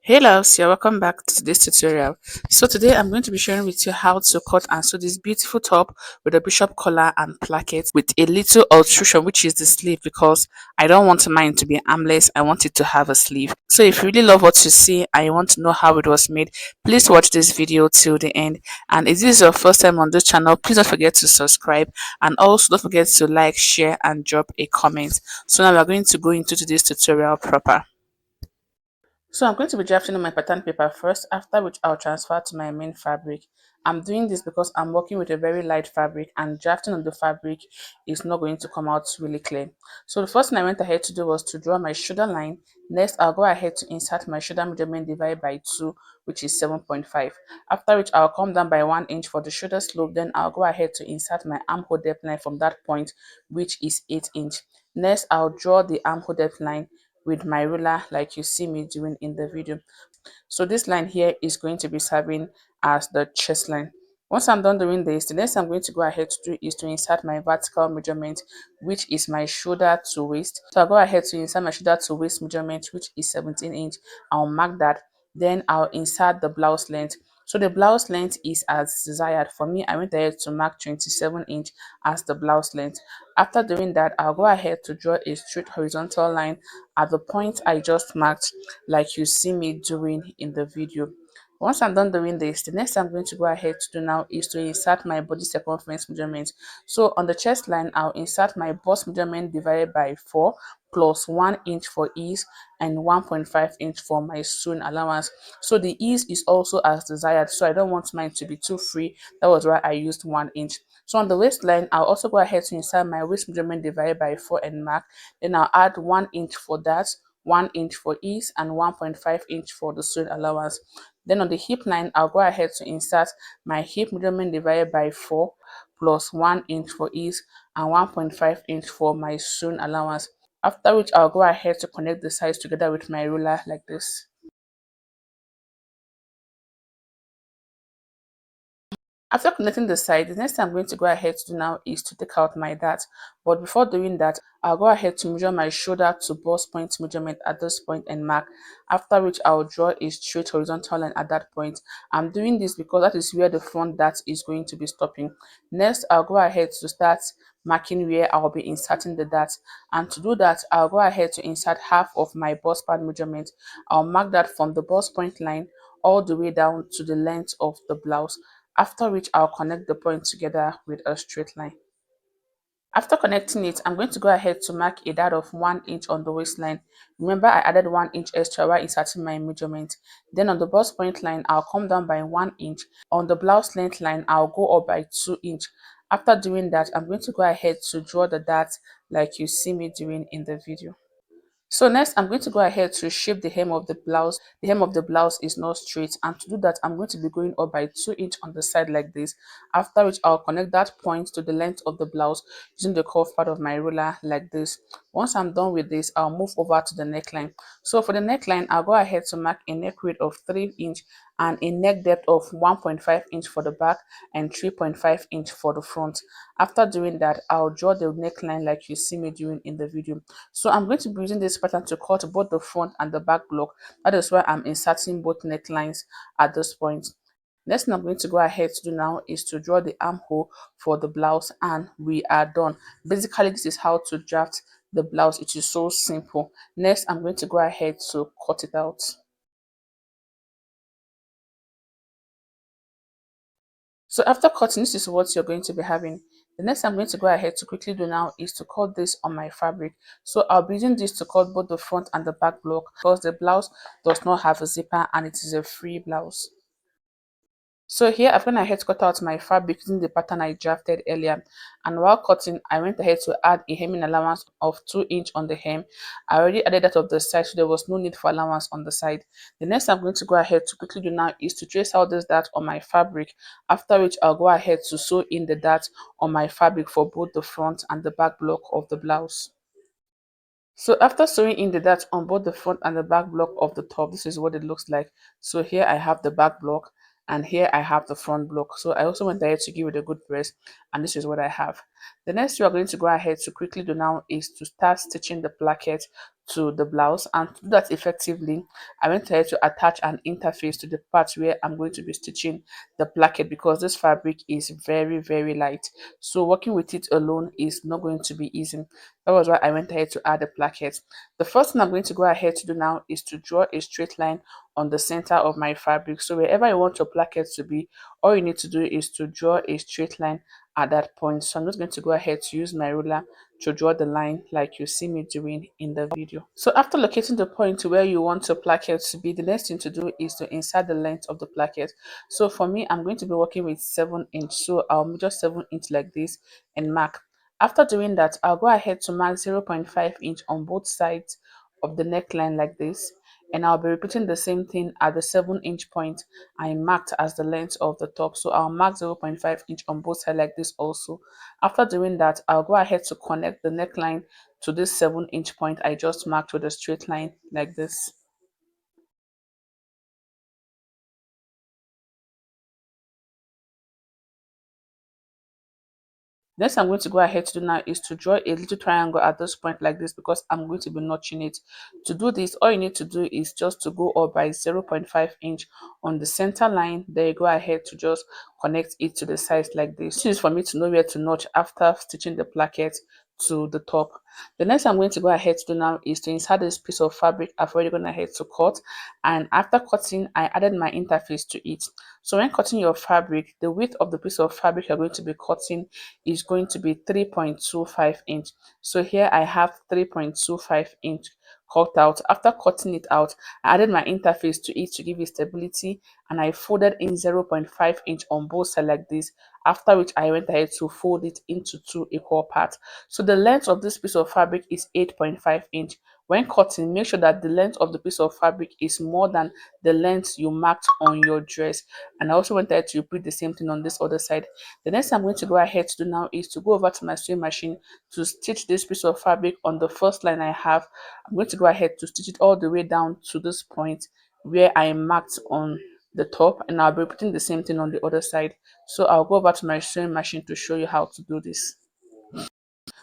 Hey loves, you're welcome back to this tutorial. So today I'm going to be sharing with you how to cut and sew this beautiful top with a bishop collar and placket with a little altrusion, which is the sleeve, because I don't want mine to be armless. I want it to have a sleeve. So if you really love what you see and you want to know how it was made, please watch this video till the end. And if this is your first time on this channel, please don't forget to subscribe, and also don't forget to like, share and drop a comment. So now we're going to go into today's tutorial proper. So I'm going to be drafting on my pattern paper first, after which I'll transfer to my main fabric. I'm doing this because I'm working with a very light fabric and drafting on the fabric is not going to come out really clear. So the first thing I went ahead to do was to draw my shoulder line. Next, I'll go ahead to insert my shoulder measurement divided by 2, which is 7.5. After which I'll come down by 1 inch for the shoulder slope. Then I'll go ahead to insert my armhole depth line from that point, which is 8 inch. Next, I'll draw the armhole depth line with my ruler like you see me doing in the video. So this line here is going to be serving as the chest line. Once I'm done doing this, the next I'm going to go ahead to do is to insert my vertical measurement, which is my shoulder to waist. So I'll go ahead to insert my shoulder to waist measurement, which is 17 inch. I'll mark that. Then I'll insert the blouse length. So the blouse length is as desired. For me, I went ahead to mark 27 inch as the blouse length. After doing that, I'll go ahead to draw a straight horizontal line at the point I just marked, like you see me doing in the video. Once I'm done doing this, the next I'm going to go ahead to do now is to insert my body circumference measurement. So on the chest line, I'll insert my bust measurement divided by 4 plus 1 inch for ease and 1.5 inch for my sewing allowance. So the ease is also as desired, so I don't want mine to be too free. That was why I used 1 inch. So on the waistline, I'll also go ahead to insert my waist measurement divided by 4 and mark. Then I'll add 1 inch for that, 1 inch for ease, and 1.5 inch for the sewing allowance. Then on the hip line, I'll go ahead to insert my hip measurement divided by 4 plus 1 inch for ease and 1.5 inch for my sewing allowance. After which, I'll go ahead to connect the sides together with my ruler like this. After connecting the side, the next thing I'm going to go ahead to do now is to take out my dart. But before doing that, I'll go ahead to measure my shoulder to bust point measurement at this point and mark. After which, I'll draw a straight horizontal line at that point. I'm doing this because that is where the front dart is going to be stopping. Next, I'll go ahead to start marking where I'll be inserting the dart. And to do that, I'll go ahead to insert half of my bust part measurement. I'll mark that from the bust point line all the way down to the length of the blouse, after which I'll connect the point together with a straight line. After connecting it, I'm going to go ahead to mark a dart of 1 inch on the waistline. Remember, I added 1 inch extra while inserting my measurement. Then on the bust point line, I'll come down by 1 inch. On the blouse length line, I'll go up by 2 inch. After doing that, I'm going to go ahead to draw the dart like you see me doing in the video. So next, I'm going to go ahead to shape the hem of the blouse. The hem of the blouse is not straight, and to do that, I'm going to be going up by 2 inch on the side like this. After which, I'll connect that point to the length of the blouse using the curved part of my ruler like this. Once I'm done with this, I'll move over to the neckline. So for the neckline, I'll go ahead to mark a neck width of 3 inch and a neck depth of 1.5 inch for the back and 3.5 inch for the front. After doing that, I'll draw the neckline like you see me doing in the video. So I'm going to be using this pattern to cut both the front and the back block. That is why I'm inserting both necklines at this point. Next thing I'm going to go ahead to do now is to draw the armhole for the blouse, and we are done. Basically, this is how to draft the blouse. It is so simple. Next, I'm going to go ahead to cut it out. So after cutting, this is what you're going to be having. The next I'm going to go ahead to quickly do now is to cut this on my fabric. So I'll be using this to cut both the front and the back block because the blouse does not have a zipper and it is a free blouse. So here I've gone ahead to cut out my fabric using the pattern I drafted earlier, and while cutting I went ahead to add a hemming allowance of 2 inch on the hem. I already added that of the side, so there was no need for allowance on the side. The next I'm going to go ahead to quickly do now is to trace out this dart on my fabric, after which I'll go ahead to sew in the dart on my fabric for both the front and the back block of the blouse. So after sewing in the dart on both the front and the back block of the top, this is what it looks like. So here I have the back block and here I have the front block. So I also went ahead to give it a good press, and this is what I have. The next thing we're going to go ahead to quickly do now is to start stitching the placket to the blouse. And to do that effectively, I went ahead to attach an interface to the part where I'm going to be stitching the placket, because this fabric is very light, so working with it alone is not going to be easy. That was why I went ahead to add the placket. The first thing I'm going to go ahead to do now is to draw a straight line on the center of my fabric. So wherever you want your placket to be, all you need to do is to draw a straight line at that point. So I'm just going to go ahead to use my ruler to draw the line like you see me doing in the video. So after locating the point where you want your placket to be, the next thing to do is to insert the length of the placket. So for me, I'm going to be working with 7 inch, so I'll measure 7 inch like this and mark. After doing that, I'll go ahead to mark 0.5 inch on both sides of the neckline like this, and I'll be repeating the same thing at the 7 inch point I marked as the length of the top. So I'll mark 0.5 inch on both sides like this also. After doing that, I'll go ahead to connect the neckline to this 7 inch point I just marked with a straight line like this. Next I'm going to go ahead to do now is to draw a little triangle at this point like this, because I'm going to be notching it. To do this, all you need to do is just to go up by 0.5 inch on the center line. Then you go ahead to just connect it to the sides like this. This is for me to know where to notch after stitching the placket to the top. The next I'm going to go ahead to do now is to insert this piece of fabric I've already gone ahead to cut, and after cutting I added my interface to it. So when cutting your fabric, the width of the piece of fabric you're going to be cutting is going to be 3.25 inch. So here I have 3.25 inch cut out. After cutting it out, I added my interface to it to give it stability, and I folded in 0.5 inch on both sides like this, after which I went ahead to fold it into two equal parts. So the length of this piece of fabric is 8.5 inch. When cutting, make sure that the length of the piece of fabric is more than the length you marked on your dress. And I also went ahead to repeat the same thing on this other side. The next thing I'm going to go ahead to do now is to go over to my sewing machine to stitch this piece of fabric on the first line I have. I'm going to go ahead to stitch it all the way down to this point where I marked on the top, and I'll be repeating the same thing on the other side. So I'll go over to my sewing machine to show you how to do this.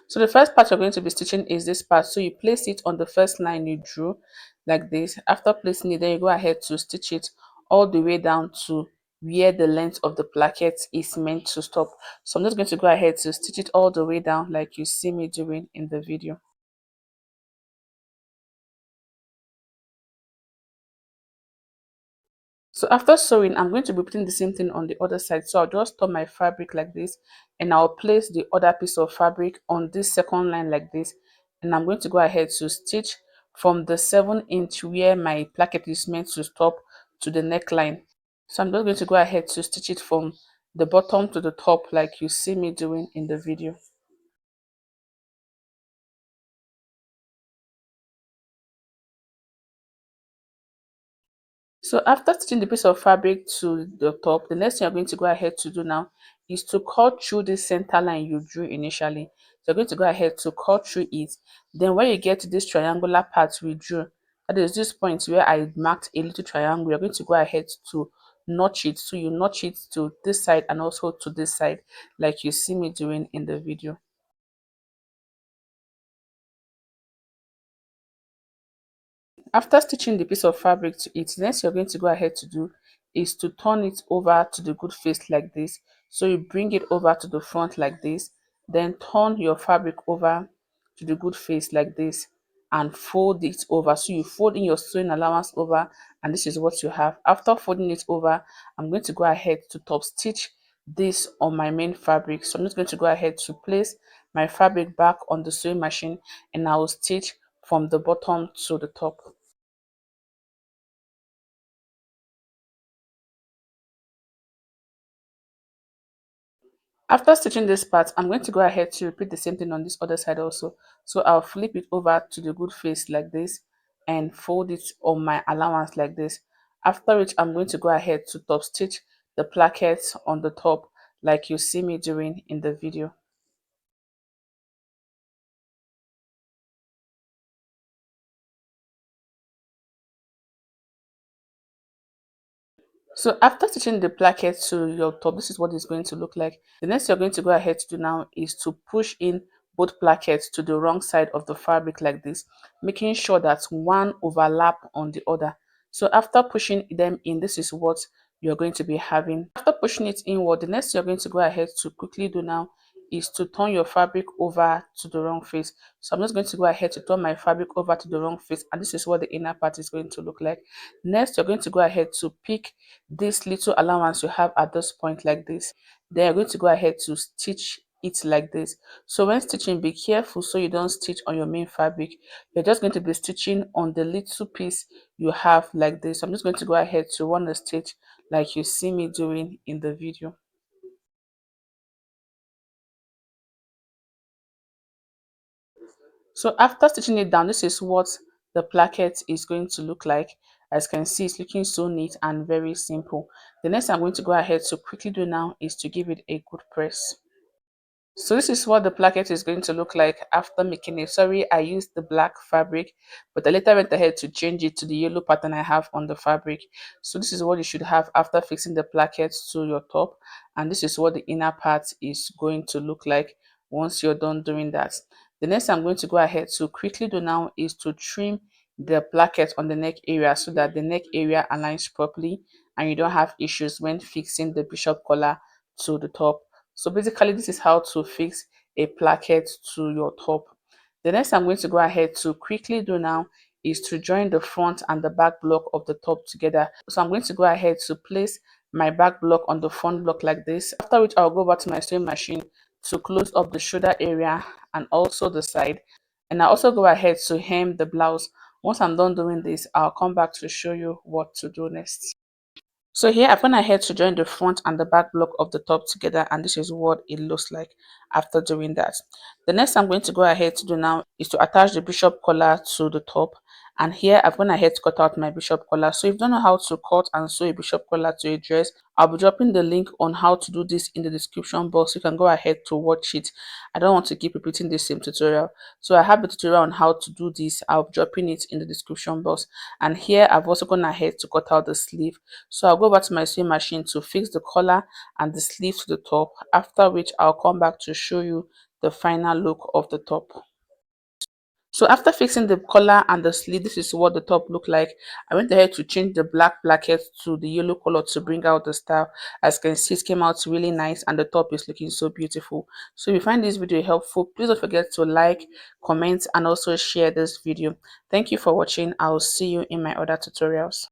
So the first part you're going to be stitching is this part. So you place it on the first line you drew like this. After placing it, then you go ahead to stitch it all the way down to where the length of the placket is meant to stop. So I'm just going to go ahead to stitch it all the way down like you see me doing in the video. So after sewing, I'm going to be putting the same thing on the other side. So I'll just turn my fabric like this, and I'll place the other piece of fabric on this second line like this. And I'm going to go ahead to stitch from the 7 inch where my placket is meant to stop to the neckline. So I'm just going to go ahead to stitch it from the bottom to the top like you see me doing in the video. So after stitching the piece of fabric to the top, the next thing you're going to go ahead to do now is to cut through the center line you drew initially. So you're going to go ahead to cut through it. Then when you get to this triangular part we drew, that is this point where I marked a little triangle, you're going to go ahead to notch it. So you notch it to this side and also to this side like you see me doing in the video. After stitching the piece of fabric to it, next you're going to go ahead to do is to turn it over to the good face like this. So you bring it over to the front like this, then turn your fabric over to the good face like this and fold it over. So you fold in your sewing allowance over, and this is what you have. After folding it over, I'm going to go ahead to top stitch this on my main fabric. So I'm just going to go ahead to place my fabric back on the sewing machine, and I will stitch from the bottom to the top. After stitching this part, I'm going to go ahead to repeat the same thing on this other side also. So I'll flip it over to the good face like this and fold it on my allowance like this. After which, I'm going to go ahead to top stitch the placket on the top like you see me doing in the video. So after stitching the placket to your top, this is what it's going to look like. The next you're going to go ahead to do now is to push in both plackets to the wrong side of the fabric like this, making sure that one overlap on the other. So after pushing them in, this is what you're going to be having. After pushing it inward, the next you're going to go ahead to quickly do now is to turn your fabric over to the wrong face. So I'm just going to go ahead to turn my fabric over to the wrong face, and this is what the inner part is going to look like. Next, you're going to go ahead to pick this little allowance you have at this point like this. Then you're going to go ahead to stitch it like this. So when stitching, be careful so you don't stitch on your main fabric. You're just going to be stitching on the little piece you have like this. So I'm just going to go ahead to run a stitch like you see me doing in the video. So after stitching it down, this is what the placket is going to look like. As you can see, it's looking so neat and very simple. The next I'm going to go ahead to quickly do now is to give it a good press. So this is what the placket is going to look like after making it. Sorry, I used the black fabric, but I later went ahead to change it to the yellow pattern I have on the fabric. So this is what you should have after fixing the placket to your top, and this is what the inner part is going to look like once you're done doing that. The next I'm going to go ahead to quickly do now is to trim the placket on the neck area so that the neck area aligns properly and you don't have issues when fixing the bishop collar to the top. So basically, this is how to fix a placket to your top. The next I'm going to go ahead to quickly do now is to join the front and the back block of the top together. So I'm going to go ahead to place my back block on the front block like this, after which I'll go back to my sewing machine to close up the shoulder area and also the side. And I also go ahead to hem the blouse. Once I'm done doing this, I'll come back to show you what to do next. So here I've gone ahead to join the front and the back block of the top together, and this is what it looks like after doing that. The next I'm going to go ahead to do now is to attach the bishop collar to the top, and here I've gone ahead to cut out my bishop collar. So if you don't know how to cut and sew a bishop collar to a dress, I'll be dropping the link on how to do this in the description box. You can go ahead to watch it. I don't want to keep repeating the same tutorial. So I have a tutorial on how to do this. I'll be dropping it in the description box. And here I've also gone ahead to cut out the sleeve. So I'll go back to my sewing machine to fix the collar and the sleeve to the top, after which I'll come back to show you the final look of the top. So after fixing the collar and the sleeve, this is what the top looked like. I went ahead to change the black placket to the yellow color to bring out the style. As you can see, it came out really nice and the top is looking so beautiful. So if you find this video helpful, please don't forget to like, comment, and also share this video. Thank you for watching. I'll see you in my other tutorials.